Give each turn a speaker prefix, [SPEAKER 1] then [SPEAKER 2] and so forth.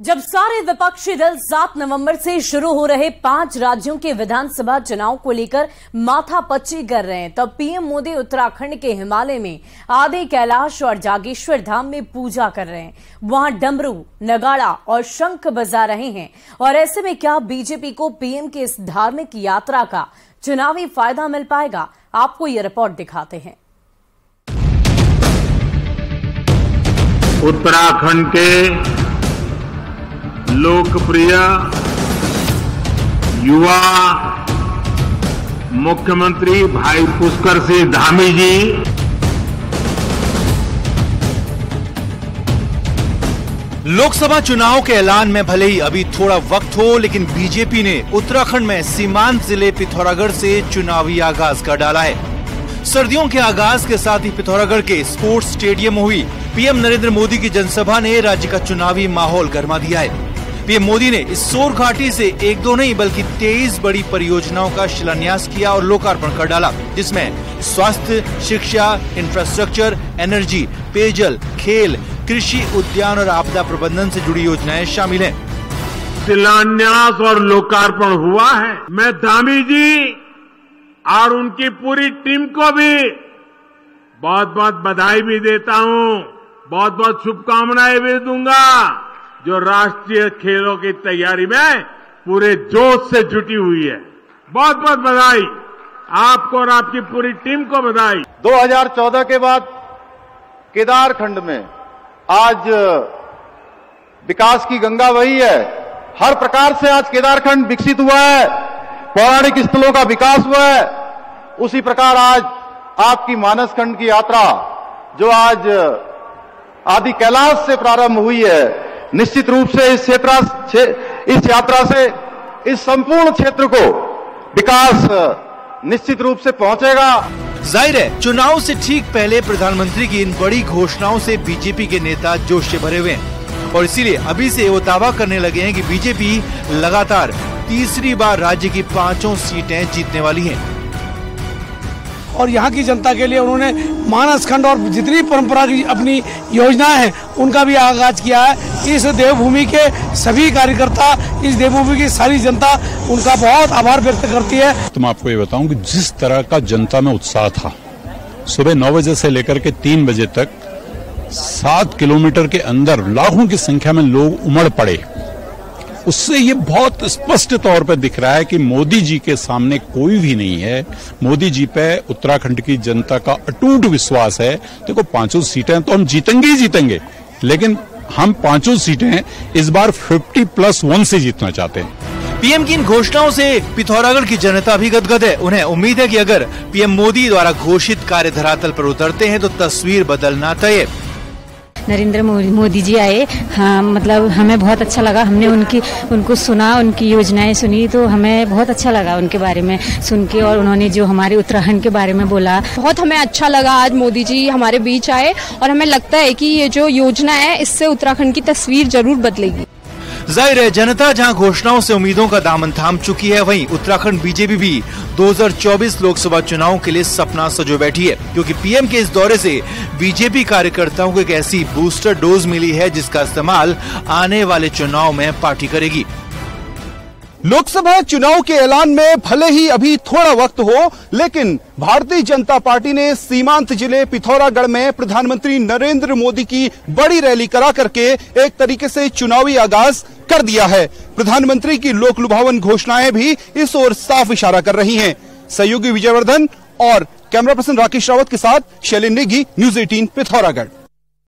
[SPEAKER 1] जब सारे विपक्षी दल 7 नवंबर से शुरू हो रहे 5 राज्यों के विधानसभा चुनाव को लेकर माथापच्ची कर रहे हैं, तब पीएम मोदी उत्तराखंड के हिमालय में आदि कैलाश और जागेश्वर धाम में पूजा कर रहे हैं। वहां डमरू, नगाड़ा और शंख बजा रहे हैं। और ऐसे में क्या बीजेपी को पीएम की इस धार्मिक यात्रा का चुनावी फायदा मिल पाएगा? आपको ये रिपोर्ट दिखाते हैं।
[SPEAKER 2] उत्तराखंड के लोकप्रिय युवा मुख्यमंत्री भाई पुष्कर सिंह धामी जी
[SPEAKER 3] लोकसभा चुनाव के ऐलान में भले ही अभी थोड़ा वक्त हो, लेकिन बीजेपी ने उत्तराखंड में सीमांत जिले पिथौरागढ़ से चुनावी आगाज कर डाला है। सर्दियों के आगाज के साथ ही पिथौरागढ़ के स्पोर्ट्स स्टेडियम में हुई पीएम नरेंद्र मोदी की जनसभा ने राज्य का चुनावी माहौल गरमा दिया है। पीएम मोदी ने इस सोर घाटी से एक दो नहीं बल्कि 23 बड़ी परियोजनाओं का शिलान्यास किया और लोकार्पण कर डाला, जिसमें स्वास्थ्य, शिक्षा, इंफ्रास्ट्रक्चर, एनर्जी, पेयजल, खेल, कृषि, उद्यान और आपदा प्रबंधन से जुड़ी योजनाएं शामिल हैं।
[SPEAKER 2] शिलान्यास और लोकार्पण हुआ है। मैं धामी जी और उनकी पूरी टीम को भी बहुत बहुत बधाई भी देता हूं, बहुत बहुत शुभकामनाएं भी दूंगा, जो राष्ट्रीय खेलों की तैयारी में पूरे जोश से जुटी हुई है। बहुत बहुत बधाई आपको और आपकी पूरी टीम को बधाई।
[SPEAKER 4] 2014 के बाद केदारखंड में आज विकास की गंगा बही है। हर प्रकार से आज केदारखंड विकसित हुआ है, पौराणिक स्थलों का विकास हुआ है। उसी प्रकार आज आपकी मानस खंड की यात्रा जो आज आदि कैलाश से प्रारंभ हुई है, निश्चित रूप से इस यात्रा से इस संपूर्ण क्षेत्र को विकास निश्चित रूप से पहुंचेगा।
[SPEAKER 3] जाहिर है, चुनाव से ठीक पहले प्रधानमंत्री की इन बड़ी घोषणाओं से बीजेपी के नेता जोश से भरे हुए हैं और इसीलिए अभी से वो दावा करने लगे हैं कि बीजेपी लगातार तीसरी बार राज्य की 5 सीटें जीतने वाली है।
[SPEAKER 5] और यहाँ की जनता के लिए उन्होंने मानस खंड और जितनी परंपरा की अपनी योजनाएं हैं उनका भी आगाज किया है। इस देवभूमि के सभी कार्यकर्ता, इस देवभूमि की सारी जनता उनका बहुत आभार व्यक्त करती है।
[SPEAKER 6] तो मैं आपको ये बताऊं कि जिस तरह का जनता में उत्साह था, सुबह 9 बजे से लेकर के 3 बजे तक 7 किलोमीटर के अंदर लाखों की संख्या में लोग उमड़ पड़े, उससे ये बहुत स्पष्ट तौर पर दिख रहा है कि मोदी जी के सामने कोई भी नहीं है। मोदी जी पे उत्तराखंड की जनता का अटूट विश्वास है। देखो, 5 सीटें तो हम जीतेंगे ही जीतेंगे, लेकिन हम 5 सीटें इस बार 50+1 से जीतना चाहते हैं।
[SPEAKER 3] पीएम की इन घोषणाओं से पिथौरागढ़ की जनता भी गदगद है। उन्हें उम्मीद है कि अगर पीएम मोदी द्वारा घोषित कार्य धरातल पर उतरते हैं तो तस्वीर बदलना तय है।
[SPEAKER 7] नरेंद्र मोदी जी आए, हाँ, मतलब हमें बहुत अच्छा लगा। हमने उनको सुना, उनकी योजनाएं सुनी, तो हमें बहुत अच्छा लगा उनके बारे में सुन के। और उन्होंने जो हमारे उत्तराखंड के बारे में बोला,
[SPEAKER 8] बहुत हमें अच्छा लगा। आज मोदी जी हमारे बीच आए और हमें लगता है कि ये जो योजना है इससे उत्तराखंड की तस्वीर जरूर बदलेगी।
[SPEAKER 3] जाहिर है, जनता जहां घोषणाओं से उम्मीदों का दामन थाम चुकी है, वहीं उत्तराखंड बीजेपी भी 2024 लोकसभा चुनाव के लिए सपना सजो बैठी है, क्योंकि पीएम के इस दौरे से बीजेपी कार्यकर्ताओं को एक ऐसी बूस्टर डोज मिली है जिसका इस्तेमाल आने वाले चुनाव में पार्टी करेगी।
[SPEAKER 9] लोकसभा चुनाव के ऐलान में भले ही अभी थोड़ा वक्त हो, लेकिन भारतीय जनता पार्टी ने सीमांत जिले पिथौरागढ़ में प्रधानमंत्री नरेंद्र मोदी की बड़ी रैली करा करके एक तरीके से चुनावी आगाज कर दिया है। प्रधानमंत्री की लोकलुभावन घोषणाएं भी इस ओर साफ इशारा कर रही हैं। सहयोगी विजयवर्धन और कैमरा पर्सन राकेश रावत के साथ शैलेंद्र नेगी, न्यूज़ 18 पिथौरागढ़।